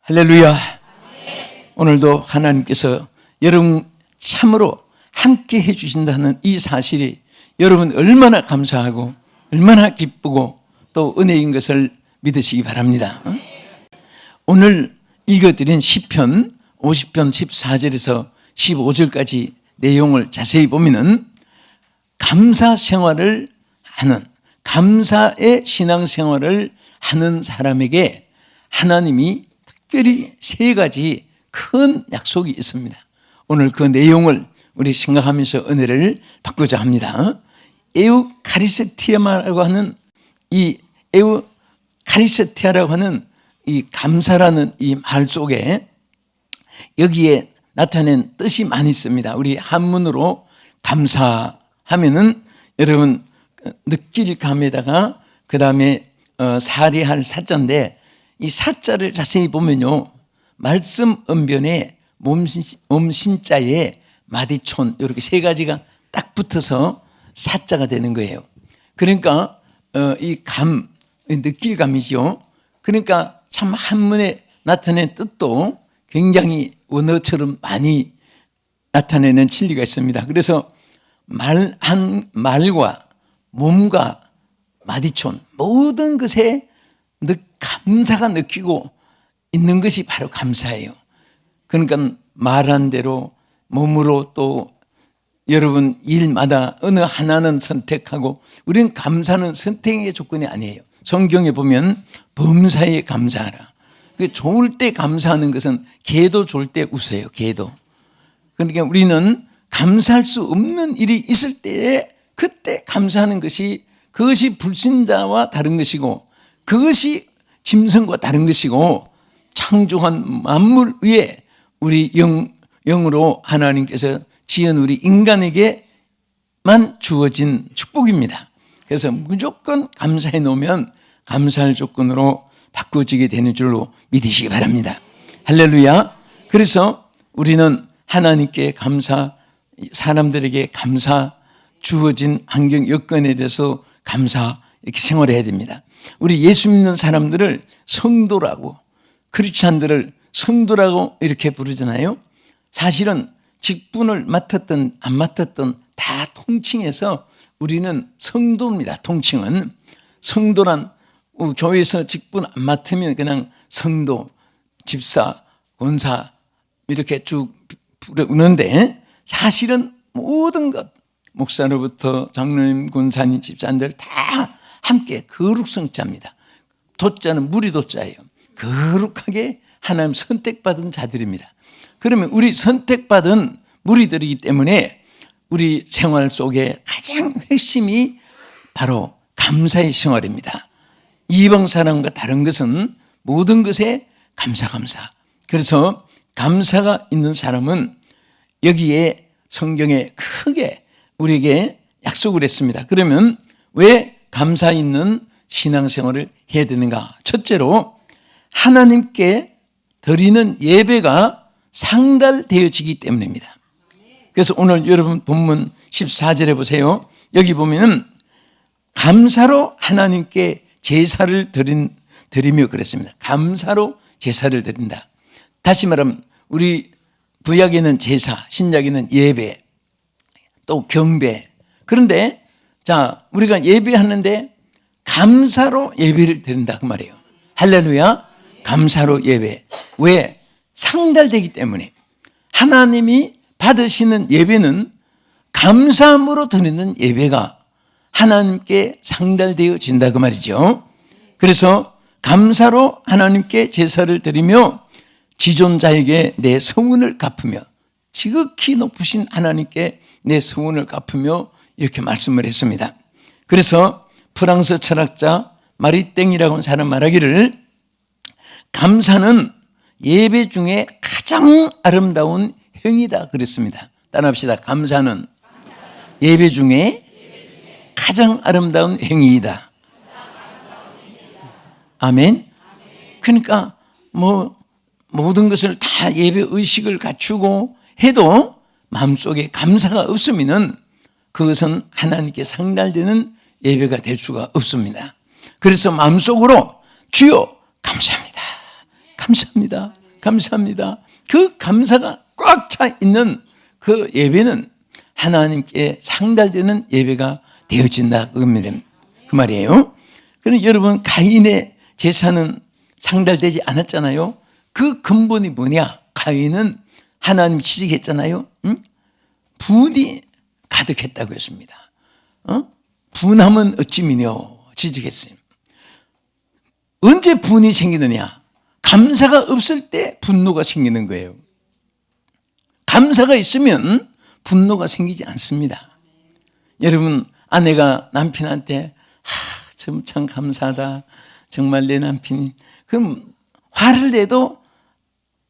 할렐루야. 오늘도 하나님께서 여러분 참으로 함께 해주신다는 이 사실이 여러분 얼마나 감사하고 얼마나 기쁘고 또 은혜인 것을 믿으시기 바랍니다. 오늘 읽어드린 시편 50편 14절에서 15절까지 내용을 자세히 보면은 감사 생활을 하는, 감사의 신앙생활을 하는 사람에게 하나님이 특별히 세 가지 큰 약속이 있습니다. 오늘 그 내용을 우리 생각하면서 은혜를 받고자 합니다. 에우카리스티아라고 하는 이 에우카리스티아라고 하는 이 감사라는 이 말 속에 여기에 나타낸 뜻이 많이 있습니다. 우리 한문으로 감사하면은 여러분 느낄 감에다가 그 다음에 사리할 사자인데 이 사자를 자세히 보면요, 말씀 언변에 몸신자에 마디촌 이렇게 세 가지가 딱 붙어서 사자가 되는 거예요. 그러니까 이 감, 느낄 감이죠. 그러니까 참 한문에 나타낸 뜻도 굉장히 원어처럼 많이 나타내는 진리가 있습니다. 그래서 말과 몸과 마디촌 모든 것에 감사가 느끼고 있는 것이 바로 감사예요. 그러니까 말한 대로 몸으로 또 여러분 일마다 어느 하나는 선택하고, 우리는 감사는 선택의 조건이 아니에요. 성경에 보면 범사에 감사하라. 좋을 때 감사하는 것은 개도 좋을 때 웃어요. 개도. 그러니까 우리는 감사할 수 없는 일이 있을 때에 그때 감사하는 것이, 그것이 불신자와 다른 것이고 그것이 짐승과 다른 것이고 창조한 만물 위에 우리 영으로 하나님께서 지은 우리 인간에게만 주어진 축복입니다. 그래서 무조건 감사해 놓으면 감사할 조건으로 바꿔지게 되는 줄로 믿으시기 바랍니다. 할렐루야. 그래서 우리는 하나님께 감사, 사람들에게 감사, 주어진 환경 여건에 대해서 감사, 이렇게 생활해야 됩니다. 우리 예수 믿는 사람들을 성도라고, 크리스찬들을 성도라고 이렇게 부르잖아요. 사실은 직분을 맡았든 안 맡았든 다 통칭해서 우리는 성도입니다. 통칭은. 성도란 교회에서 직분 안 맡으면 그냥 성도, 집사, 권사 이렇게 쭉 부르는데, 사실은 모든 것, 목사로부터 장로님, 권사님, 집사님들 다 함께 거룩성자입니다. 도자는 무리도자예요. 거룩하게 하나님 선택받은 자들입니다. 그러면 우리 선택받은 무리들이기 때문에 우리 생활 속에 가장 핵심이 바로 감사의 생활입니다. 이방 사람과 다른 것은 모든 것에 감사. 그래서 감사가 있는 사람은 여기에 성경에 크게 우리에게 약속을 했습니다. 그러면 왜 감사 있는 신앙생활을 해야 되는가? 첫째로 하나님께 드리는 예배가 상달되어지기 때문입니다. 그래서 오늘 여러분 본문 14절에 보세요. 여기 보면 감사로 하나님께 제사를 드리며 그랬습니다. 감사로 제사를 드린다. 다시 말하면 우리 구약에는 제사, 신약에는 예배, 또 경배. 그런데 자, 우리가 예배하는데 감사로 예배를 드린다 그 말이에요. 할렐루야. 감사로 예배. 왜? 상달되기 때문에. 하나님이 받으시는 예배는 감사함으로 드리는 예배가 하나님께 상달되어진다 그 말이죠. 그래서 감사로 하나님께 제사를 드리며 지존자에게 내 성운을 갚으며, 지극히 높으신 하나님께 내 성운을 갚으며, 이렇게 말씀을 했습니다. 그래서 프랑스 철학자 마리땡이라고 하는 사람 말하기를 감사는 예배 중에 가장 아름다운 행위다 그랬습니다. 따라합시다. 감사는 예배 중에 가장 아름다운 행위이다. 아멘. 그러니까 모든 것을 다 예배 의식을 갖추고 해도 마음속에 감사가 없으면은 그것은 하나님께 상달되는 예배가 될 수가 없습니다. 그래서 마음속으로 주여 감사합니다. 감사합니다. 감사합니다. 그 감사가 꽉 차 있는 그 예배는 하나님께 상달되는 예배가 되어진다. 그 말이에요. 그럼 여러분, 가인의 제사는 상달되지 않았잖아요. 그 근본이 뭐냐? 가인은 하나님 취직했잖아요. 응? 분이 가득했다고 했습니다. 분함은 어찌 미뇨 취직했어요. 언제 분이 생기느냐? 감사가 없을 때 분노가 생기는 거예요. 감사가 있으면 분노가 생기지 않습니다. 여러분, 아내가 남편한테 참 감사하다. 정말 내 남편이. 그럼 화를 내도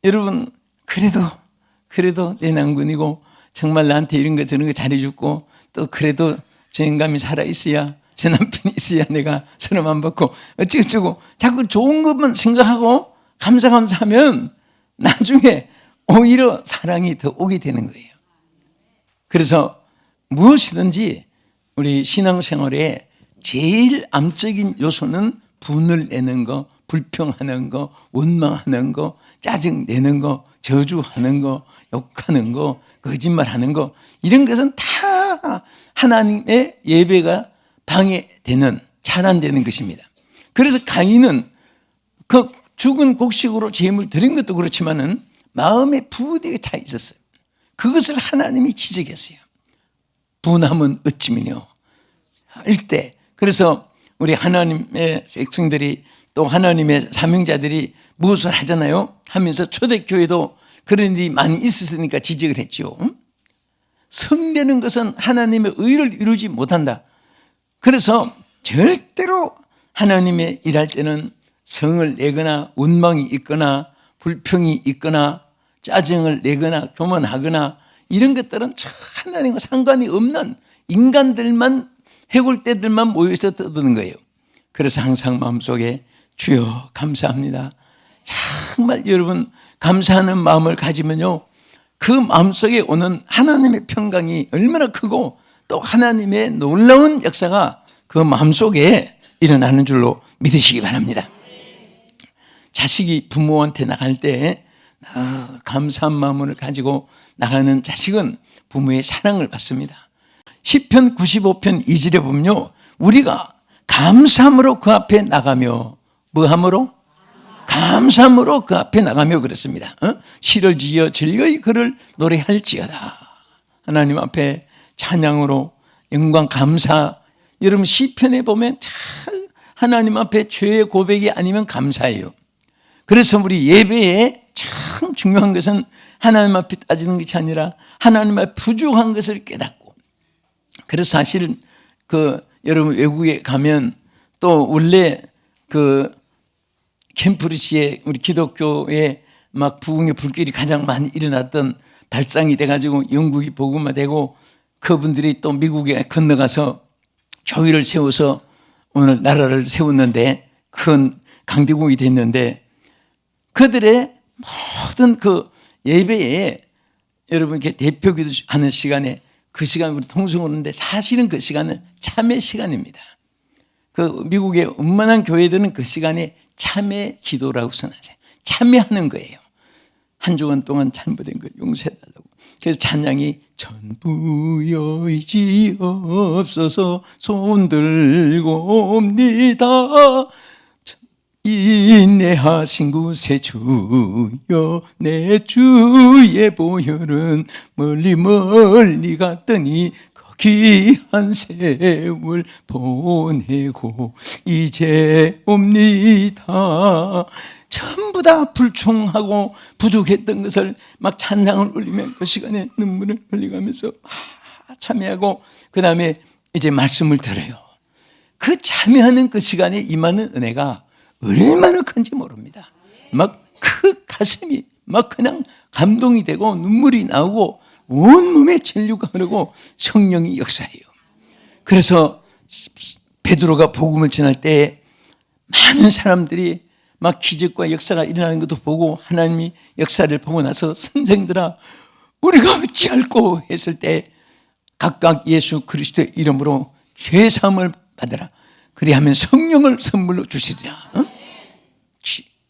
여러분, 그래도 내 남편이고 정말 나한테 이런 거 저런 거 잘해줬고 또 그래도 저 인간이 살아있어야, 제 남편이 있어야 내가 서름 안 받고 어쩌고 자꾸 좋은 것만 생각하고 감사하면 나중에 오히려 사랑이 더 오게 되는 거예요. 그래서 무엇이든지 우리 신앙생활에 제일 암적인 요소는 분을 내는 거, 불평하는 거, 원망하는 거, 짜증내는 거, 저주하는 거, 욕하는 거, 거짓말하는 거, 이런 것은 다 하나님의 예배가 방해되는, 차단되는 것입니다. 그래서 가인은 그 죽은 곡식으로 제물 드린 것도 그렇지만은 마음에 분이 차 있었어요. 그것을 하나님이 지적했어요. 분함은 어찌미뇨 할 때. 그래서 우리 하나님의 백성들이 또 하나님의 사명자들이 무엇을 하잖아요. 하면서 초대교회도 그런 일이 많이 있었으니까 지적을 했죠. 성되는 것은 하나님의 의를 이루지 못한다. 그래서 절대로 하나님의 일할 때는 성을 내거나 원망이 있거나 불평이 있거나 짜증을 내거나 교만하거나 이런 것들은 하나님과 상관이 없는 인간들만, 해골대들만 모여서 떠드는 거예요. 그래서 항상 마음속에 주여 감사합니다. 정말 여러분 감사하는 마음을 가지면요, 그 마음속에 오는 하나님의 평강이 얼마나 크고 또 하나님의 놀라운 역사가 그 마음속에 일어나는 줄로 믿으시기 바랍니다. 자식이 부모한테 나갈 때 감사한 마음을 가지고 나가는 자식은 부모의 사랑을 받습니다. 시편 95편 2절에 보면요, 우리가 감사함으로 그 앞에 나가며, 뭐함으로? 감사함으로 그 앞에 나가며 그랬습니다. 시를 지어 즐거이 그를 노래할지어다. 하나님 앞에 찬양으로 영광 감사. 여러분 시편에 보면 참 하나님 앞에 죄의 고백이 아니면 감사해요. 그래서 우리 예배에 참 중요한 것은 하나님 앞에 따지는 것이 아니라 하나님 앞에 부족한 것을 깨닫고. 그래서 사실 여러분 외국에 가면 또 원래 캠프리시에 우리 기독교에 막 부흥의 불길이 가장 많이 일어났던 발상이 돼가지고 영국이 복음화되고 그분들이 또 미국에 건너가서 교회를 세워서 오늘 나라를 세웠는데 큰 강대국이 됐는데 그들의 모든 그 예배에 여러분 이렇게 대표기도 하는 시간에 그 시간 우리 통성을 하는데 사실은 그 시간은 참회 시간입니다. 그 미국의 웬만한 교회들은 그 시간에 참회 기도라고 선하세요. 참회하는 거예요. 한 주간 동안 잘못된 거 용서해달라고. 그래서 찬양이 전부여의지없어서 손들고 옵니다. 인내하신 곳에 주여 내 주의 보혈은 멀리 갔더니 귀한 세월 보내고 이제 옵니다. 전부 다 불충하고 부족했던 것을 막 찬양을 올리면 그 시간에 눈물을 흘리면서 참여하고 그 다음에 이제 말씀을 들어요. 그 참여하는 그 시간에 임하는 은혜가 얼마나 큰지 모릅니다. 막 그 가슴이 막 그냥 감동이 되고 눈물이 나오고 온몸에 진류가 흐르고 성령이 역사해요. 그래서 베드로가 복음을 전할 때 많은 사람들이 막 기적과 역사가 일어나는 것도 보고 하나님이 역사를 보고 나서 선생들아 우리가 어찌할꼬 했을 때 각각 예수 그리스도의 이름으로 죄사함을 받으라. 그리하면 성령을 선물로 주시리라.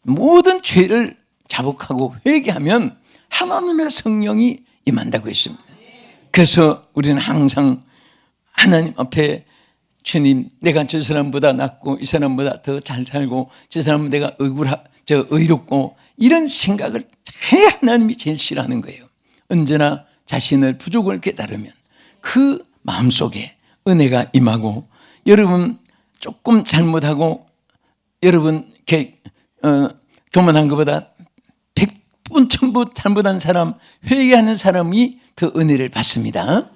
모든 죄를 자복하고 회개하면 하나님의 성령이 임한다고 했습니다. 그래서 우리는 항상 하나님 앞에 주님, 내가 저 사람보다 낫고 이 사람보다 더 잘 살고 저 사람은 내가 의롭고 이런 생각을 해 하나님이 제일 싫어하는 거예요. 언제나 자신의 부족을 깨달으면 그 마음속에 은혜가 임하고, 여러분 조금 잘못하고 여러분 교만한 것보다 100분 1000분 잘못한 사람, 회개하는 사람이 더 은혜를 받습니다.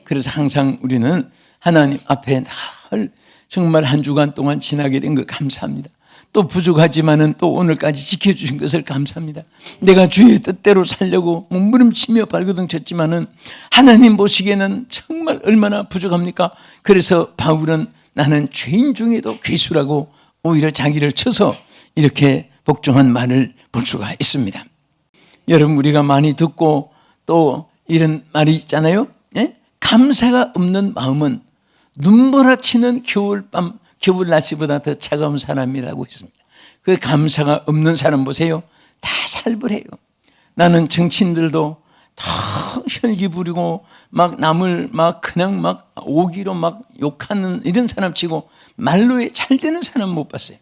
그래서 항상 우리는 하나님 앞에 늘 정말 한 주간 동안 지나게 된 것 감사합니다. 또 부족하지만은 또 오늘까지 지켜주신 것을 감사합니다. 내가 주의 뜻대로 살려고 몸부림치며 발버둥 쳤지만은 하나님 보시기에는 정말 얼마나 부족합니까? 그래서 바울은 나는 죄인 중에도 괴수라고 오히려 자기를 쳐서 이렇게 복종한 말을 볼 수가 있습니다. 여러분, 우리가 많이 듣고 또 이런 말이 있잖아요. 예? 감사가 없는 마음은 눈보라치는 겨울 날씨보다 더 차가운 사람이라고 했습니다. 그 감사가 없는 사람 보세요. 다 살벌해요. 나는 정치인들도 다 혈기 부리고 막 남을 막 그냥 막 오기로 막 욕하는 이런 사람 치고 말로에 잘 되는 사람 못 봤어요.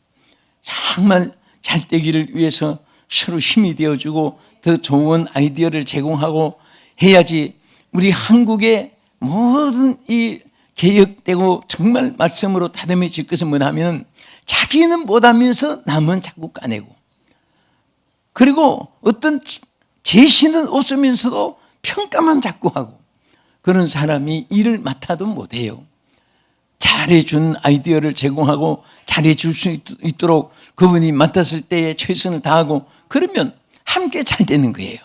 정말 잘 되기를 위해서 서로 힘이 되어주고 더 좋은 아이디어를 제공하고 해야지. 우리 한국의 모든 이 개혁되고 정말 말씀으로 다듬어질 것은 뭐냐면 자기는 못하면서 남은 자꾸 까내고, 그리고 어떤 제시는 없으면서도 평가만 자꾸 하고, 그런 사람이 일을 맡아도 못해요. 잘해준 아이디어를 제공하고 잘해줄 수 있도록 그분이 맡았을 때에 최선을 다하고, 그러면 함께 잘 되는 거예요.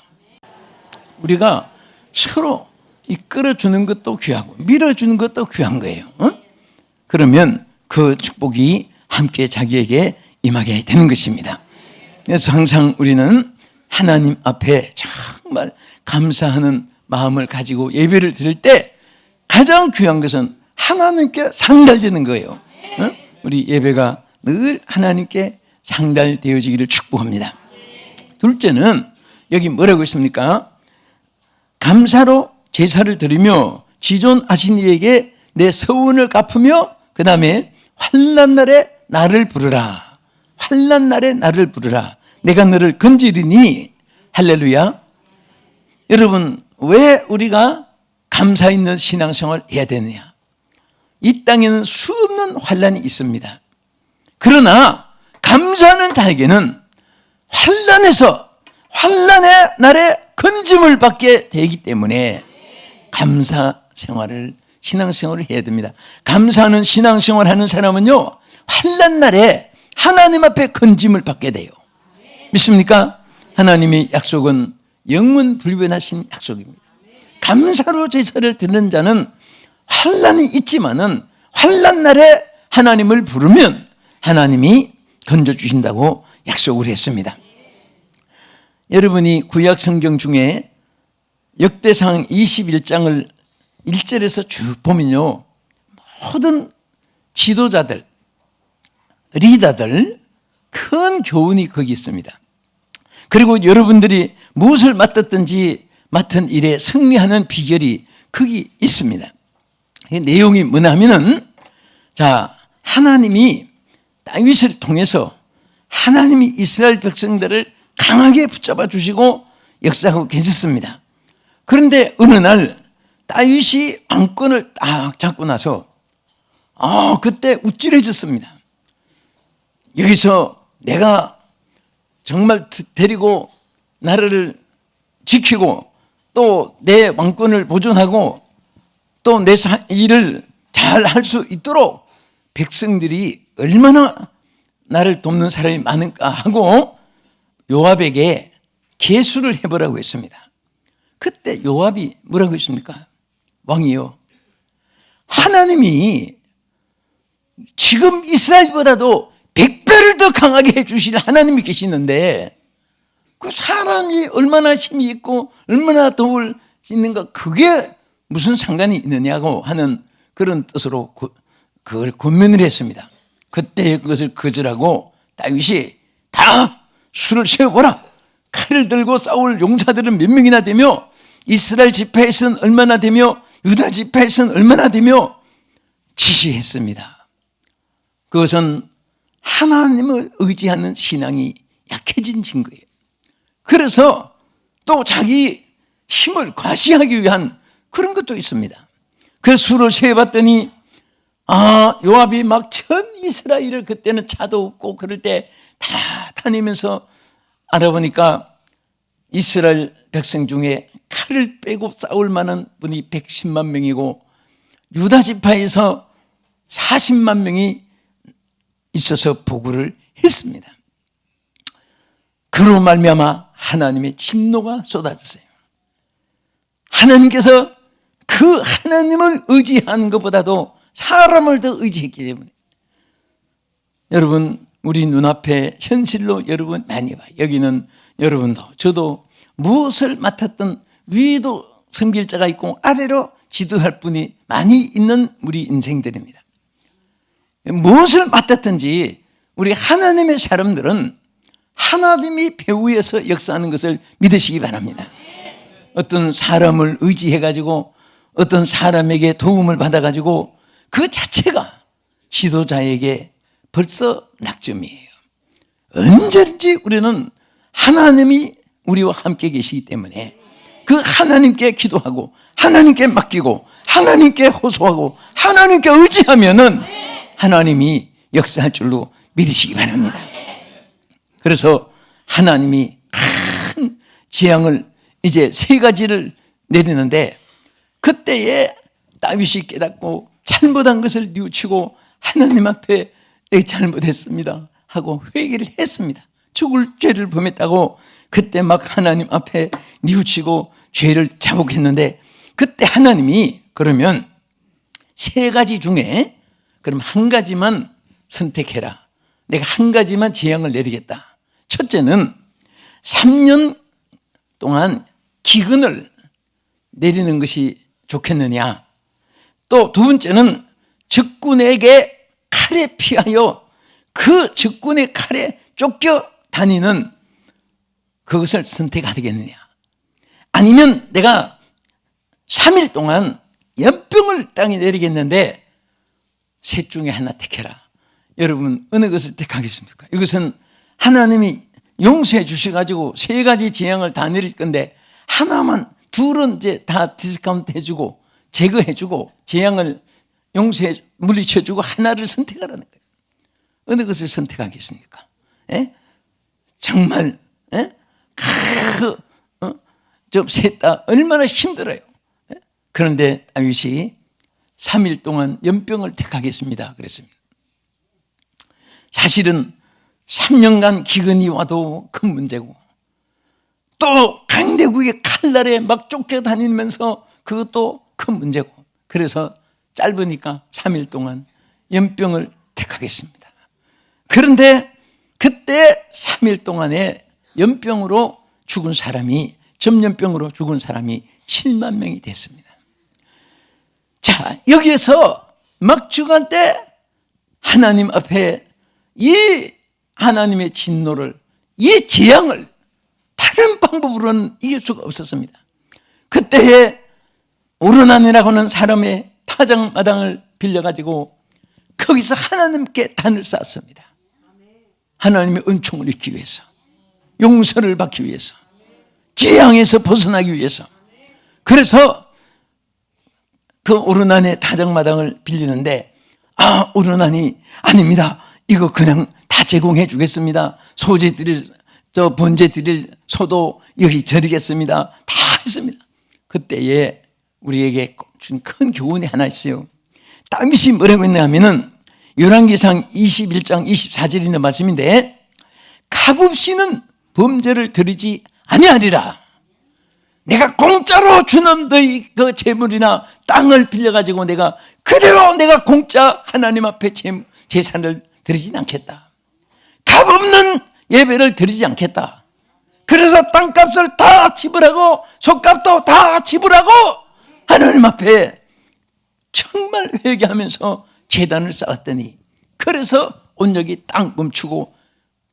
우리가 서로 이끌어주는 것도 귀하고 밀어주는 것도 귀한 거예요. 그러면 그 축복이 함께 자기에게 임하게 되는 것입니다. 그래서 항상 우리는 하나님 앞에 정말 감사하는 마음을 가지고 예배를 드릴 때 가장 귀한 것은 하나님께 상달되는 거예요. 우리 예배가 늘 하나님께 상달되어지기를 축복합니다. 둘째는 여기 뭐라고 있습니까? 감사로 제사를 드리며 지존하신 이에게 내 서운을 갚으며 그 다음에 환난 날에 나를 부르라. 환난 날에 나를 부르라. 내가 너를 건지리니. 할렐루야. 여러분, 왜 우리가 감사 있는 신앙생활을 해야 되느냐? 이 땅에는 수없는 환난이 있습니다. 그러나 감사하는 자에게는 환난의 날에 건짐을 받게 되기 때문에 감사 생활을, 신앙생활을 해야 됩니다. 감사하는 신앙생활을 하는 사람은요, 환난 날에 하나님 앞에 건짐을 받게 돼요. 믿습니까? 하나님의 약속은 영원 불변하신 약속입니다. 감사로 제사를 드리는 자는 환난이 있지만은 환난 날에 하나님을 부르면 하나님이 건져주신다고 약속을 했습니다. 여러분이 구약 성경 중에 역대상 21장을 1절에서 쭉 보면요, 모든 지도자들, 리더들 큰 교훈이 거기 있습니다. 그리고 여러분들이 무엇을 맡았든지 맡은 일에 승리하는 비결이 거기 있습니다. 이 내용이 뭐냐면은, 자, 하나님이 다윗을 통해서 하나님이 이스라엘 백성들을 강하게 붙잡아 주시고 역사하고 계셨습니다. 그런데 어느 날 다윗이 왕권을 딱 잡고 나서 그때 우쭐해졌습니다. 여기서 내가 정말 데리고 나라를 지키고 또 내 왕권을 보존하고 또 내 일을 잘 할 수 있도록 백성들이 얼마나 나를 돕는 사람이 많을까 하고 요압에게 계수를 해보라고 했습니다. 그때 요압이 뭐라고 했습니까? 왕이요, 하나님이 지금 이스라엘보다도 100배를 더 강하게 해주실 하나님이 계시는데 그 사람이 얼마나 힘이 있고 얼마나 도울 수 있는가, 그게 무슨 상관이 있느냐고 하는 그런 뜻으로 그걸 권면을 했습니다. 그때 그것을 거절하고 다윗이 다 수를 세워보라. 칼을 들고 싸울 용사들은 몇 명이나 되며 이스라엘 지파에서는 얼마나 되며 유다 지파에서는 얼마나 되며 지시했습니다. 그것은 하나님을 의지하는 신앙이 약해진 증거예요. 그래서 또 자기 힘을 과시하기 위한 그런 것도 있습니다. 그 수를 세어봤더니 요압이 막 전 이스라엘을, 그때는 차도 없고 그럴 때 다 다니면서 알아보니까 이스라엘 백성 중에 칼을 빼고 싸울 만한 분이 110만 명이고 유다 지파에서 40만 명이 있어서 보고를 했습니다. 그로 말미암아 하나님의 진노가 쏟아졌어요. 하나님께서 그 하나님을 의지하는 것보다도 사람을 더 의지했기 때문에, 여러분 우리 눈앞에 현실로 여러분 많이 봐요. 여기는 여러분도 저도 무엇을 맡았던 위도 섬길 자가 있고 아래로 지도할 분이 많이 있는 우리 인생들입니다. 무엇을 맡았든지 우리 하나님의 사람들은 하나님이 배후에서 역사하는 것을 믿으시기 바랍니다. 어떤 사람을 의지해가지고 어떤 사람에게 도움을 받아가지고 그 자체가 지도자에게 벌써 낙점이에요. 언제든지 우리는 하나님이 우리와 함께 계시기 때문에 그 하나님께 기도하고 하나님께 맡기고 하나님께 호소하고 하나님께 의지하면은 하나님이 역사할 줄로 믿으시기 바랍니다. 그래서 하나님이 큰 재앙을 이제 3가지를 내리는데, 그때에 다윗이 깨닫고 잘못한 것을 뉘우치고 하나님 앞에 내가 잘못했습니다 하고 회개를 했습니다. 죽을 죄를 범했다고 그때 막 하나님 앞에 뉘우치고 죄를 자복했는데, 그때 하나님이 그러면 3가지 중에 그럼 1가지만 선택해라. 내가 1가지만 재앙을 내리겠다. 첫째는 3년 동안 기근을 내리는 것이 좋겠느냐. 또 2번째는 적군에게 칼에 피하여 그 적군의 칼에 쫓겨 다니는 그것을 선택하겠느냐. 아니면 내가 3일 동안 연병을 땅에 내리겠는데 셋 중에 하나 택해라. 여러분 어느 것을 택하겠습니까? 이것은 하나님이 용서해 주셔가지고 3가지 재앙을 다 내릴 건데 하나만, 둘은 이제 다 디스카운트 해주고 제거해주고 재앙을 용서해 물리쳐주고 하나를 선택하라는 거예요. 어느 것을 선택하겠습니까? 에? 정말 좀 셋 다 얼마나 힘들어요. 에? 그런데 다윗이 3일 동안 연병을 택하겠습니다 그랬습니다. 사실은 3년간 기근이 와도 큰 문제고, 또 강대국의 칼날에 막 쫓겨다니면서 그것도 큰 문제고, 그래서 짧으니까 3일 동안 연병을 택하겠습니다. 그런데 그때 3일 동안에 연병으로 죽은 사람이, 전염병으로 죽은 사람이 7만 명이 됐습니다. 자, 여기에서 막 죽을 때 하나님 앞에 이 하나님의 진노를, 이 재앙을 다른 방법으로는 이길 수가 없었습니다. 그때에 오르난이라고 하는 사람의 타작마당을 빌려가지고 거기서 하나님께 단을 쌓았습니다. 하나님의 은총을 잃기 위해서, 용서를 받기 위해서, 재앙에서 벗어나기 위해서. 그래서 그 오르난의 타작마당을 빌리는데, 오르난이 아닙니다. 이거 그냥 다 제공해 주겠습니다. 소재 드릴, 번제 드릴 소도 여기 드리겠습니다. 다 했습니다. 그때에 우리에게 준 큰 교훈이 하나 있어요. 다윗이 뭐라고 했냐면은 열왕기상 21장 24절에 있는 말씀인데, 값없이는 범죄를 드리지 아니하리라. 내가 공짜로 주는 너희 그 재물이나 땅을 빌려가지고 내가 그대로 내가 공짜 하나님 앞에 제사를 드리진 않겠다. 값없는 예배를 드리지 않겠다. 그래서 땅값을 다 지불하고 속값도 다 지불하고 하나님 앞에 정말 회개하면서 제단을 쌓았더니, 그래서 온역이 땅 멈추고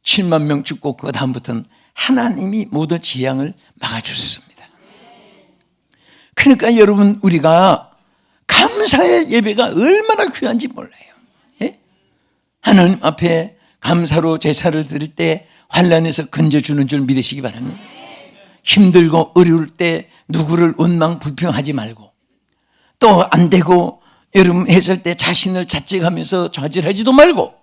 7만 명 죽고 그 다음부터는 하나님이 모든 재앙을 막아주셨습니다. 그러니까 여러분, 우리가 감사의 예배가 얼마나 귀한지 몰라요. 예? 하나님 앞에 감사로 제사를 드릴 때 환난에서 건져주는 줄 믿으시기 바랍니다. 힘들고 어려울 때 누구를 원망 불평하지 말고, 또 안 되고 여러분 했을 때 자신을 자책하면서 좌절하지도 말고,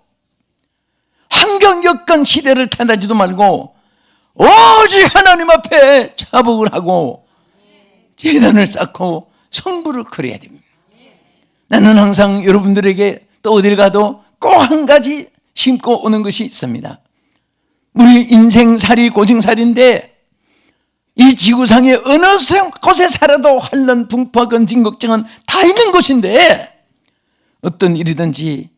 환경 여건 시대를 탓하지도 말고 오직 하나님 앞에 자복을 하고 제단을 쌓고 성부를 거려야 됩니다. 나는 항상 여러분들에게 또 어딜 가도 꼭 한 가지 심고 오는 것이 있습니다. 우리 인생살이 고생살인데 이 지구상의 어느 곳에 살아도 환난, 풍파, 건진, 걱정은 다 있는 곳인데, 어떤 일이든지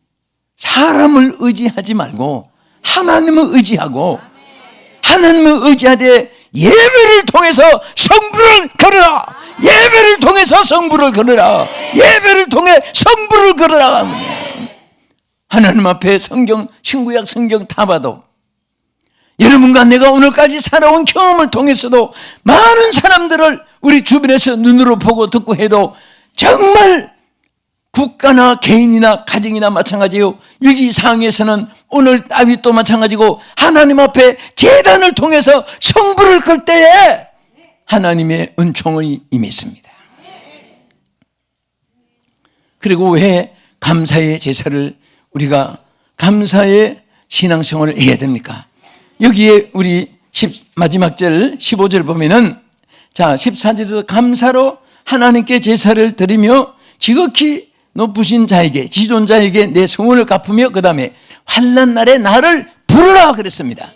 사람을 의지하지 말고 하나님을 의지하고, 하나님을 의지하되 예배를 통해서 성부를 걸어라. 예배를 통해서 성부를 걸어라. 예배를 통해 성부를 걸어라. 하나님 앞에 성경, 신구약 성경 다 봐도, 여러분과 내가 오늘까지 살아온 경험을 통해서도 많은 사람들을 우리 주변에서 눈으로 보고 듣고 해도 정말 국가나 개인이나 가정이나 마찬가지요, 위기 상황에서는 오늘 다윗도 마찬가지고 하나님 앞에 제단을 통해서 성부를 걸 때에 하나님의 은총이 임했습니다. 그리고 왜 감사의 제사를, 우리가 감사의 신앙생활을 해야 됩니까? 여기에 우리 마지막 절 15절 보면은, 자 14절에서 감사로 하나님께 제사를 드리며 지극히 높으신 자에게, 지존자에게 내 성원을 갚으며, 그 다음에 환난 날에 나를 부르라 그랬습니다.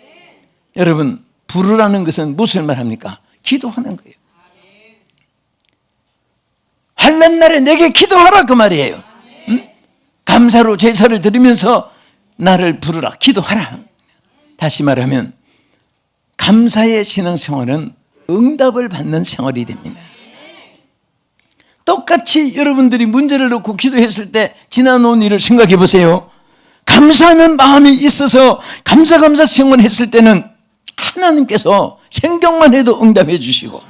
여러분, 부르라는 것은 무슨 말합니까? 기도하는 거예요. 환난 날에 내게 기도하라 그 말이에요. 응? 감사로 제사를 드리면서 나를 부르라, 기도하라. 다시 말하면 감사의 신앙생활은 응답을 받는 생활이 됩니다. 똑같이 여러분들이 문제를 놓고 기도했을 때 지나놓은 일을 생각해 보세요. 감사하는 마음이 있어서 감사 생활했을 때는 하나님께서 생각만 해도 응답해 주시고,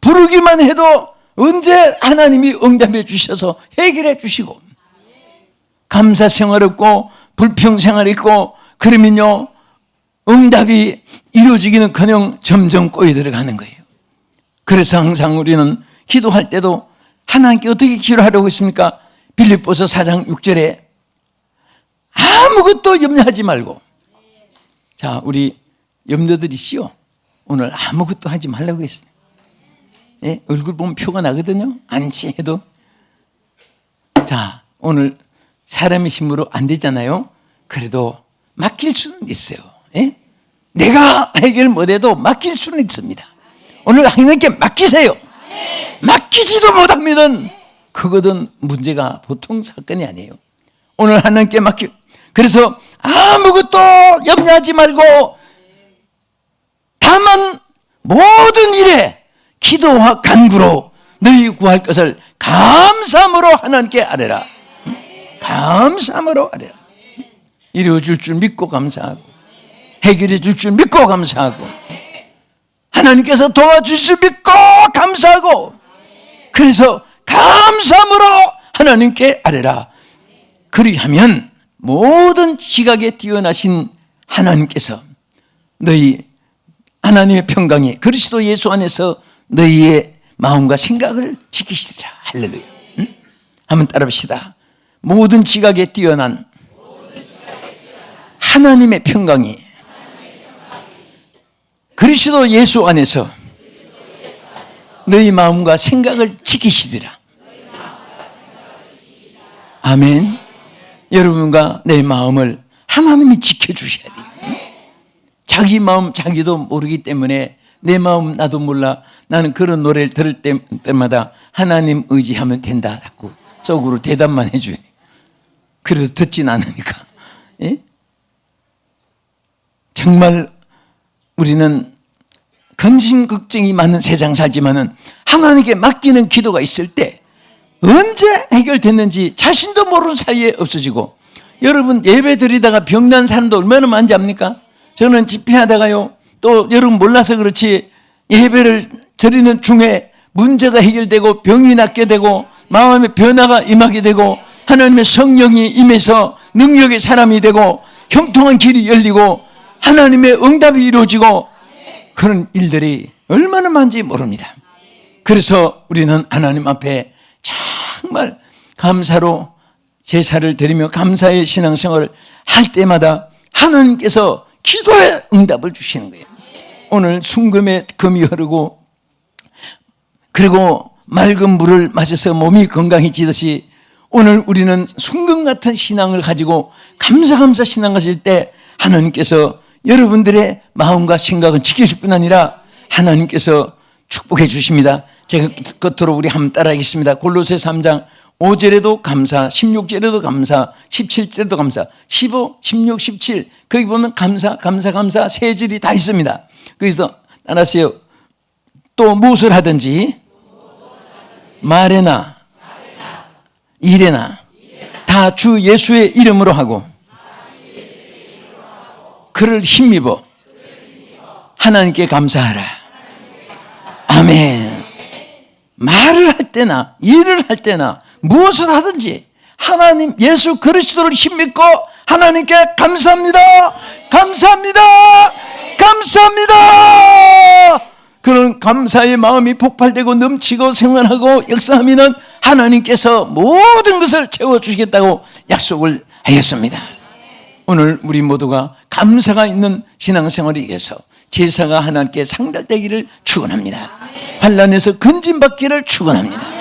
부르기만 해도 언제 하나님이 응답해 주셔서 해결해 주시고, 감사 생활 없고 불평 생활 있고 그러면요, 응답이 이루어지기는커녕 점점 꼬여 들어가는 거예요. 그래서 항상 우리는 기도할 때도 하나님께 어떻게 기도하려고 했습니까? 빌립보서 4장 6절에 아무것도 염려하지 말고, 자 우리 염려들이시오, 오늘 아무것도 하지 말라고 했어요. 예? 얼굴 보면 표가 나거든요. 안치 해도. 자 오늘 사람의 힘으로 안 되잖아요. 그래도 맡길 수는 있어요. 예? 내가 해결 못해도 맡길 수는 있습니다. 오늘 하나님께 맡기세요. 맡기지도 못하면 그거는 문제가 보통 사건이 아니에요. 오늘 하나님께 그래서 아무것도 염려하지 말고 다만 모든 일에 기도와 간구로 너희 구할 것을 감사함으로 하나님께 아뢰라. 감사함으로 아뢰라. 이루어질 줄 믿고 감사하고, 해결해 줄 줄 믿고 감사하고, 하나님께서 도와주실 줄 믿고 감사하고, 그래서 감사함으로 하나님께 아뢰라. 그리하면 모든 지각에 뛰어나신 하나님께서 너희 하나님의 평강이 그리스도 예수 안에서 너희의 마음과 생각을 지키시리라. 할렐루야. 응? 한번 따라합시다. 모든 지각에 뛰어난 하나님의 평강이 그리스도 예수 안에서 너희 마음과 생각을 지키시리라. 아멘. 여러분과 내 마음을 하나님이 지켜주셔야 돼요. 자기 마음 자기도 모르기 때문에, 내 마음 나도 몰라. 나는 그런 노래를 들을 때마다 하나님 의지하면 된다 자꾸 속으로 대답만 해줘요. 그래도 듣진 않으니까. 예? 정말 우리는 근심 걱정이 많은 세상 살지만은 하나님께 맡기는 기도가 있을 때 언제 해결됐는지 자신도 모르는 사이에 없어지고, 여러분 예배 드리다가 병난 사람도 얼마나 많은지 압니까? 저는 집회하다가요, 또 여러분 몰라서 그렇지 예배를 드리는 중에 문제가 해결되고 병이 낫게 되고 마음의 변화가 임하게 되고 하나님의 성령이 임해서 능력의 사람이 되고 형통한 길이 열리고 하나님의 응답이 이루어지고 그런 일들이 얼마나 많은지 모릅니다. 그래서 우리는 하나님 앞에 정말 감사로 제사를 드리며 감사의 신앙생활을 할 때마다 하나님께서 기도의 응답을 주시는 거예요. 오늘 순금에 금이 흐르고 그리고 맑은 물을 마셔서 몸이 건강해지듯이 오늘 우리는 순금 같은 신앙을 가지고 감사 신앙하실 때 하나님께서 여러분들의 마음과 생각은 지켜줄 뿐 아니라 하나님께서 축복해 주십니다. 제가 끝으로 우리 한번 따라하겠습니다. 골로새 3장 5절에도 감사, 16절에도 감사, 17절에도 감사, 15, 16, 17 거기 보면 감사 세 절이 다 있습니다. 거기서 따라하세요. 또 무엇을 하든지 말에나 일에나 다 주 예수의 이름으로 하고 그를 힘입어 하나님께 감사하라. 아멘. 말을 할 때나 일을 할 때나 무엇을 하든지 하나님 예수 그리스도를 힘입고 하나님께 감사합니다. 감사합니다. 감사합니다. 그런 감사의 마음이 폭발되고 넘치고 생활하고 역사하면 하나님께서 모든 것을 채워주시겠다고 약속을 하였습니다. 오늘 우리 모두가 감사가 있는 신앙생활을 위해서 제사가 하나님께 상달되기를 축원합니다. 환난에서 건진받기를 축원합니다.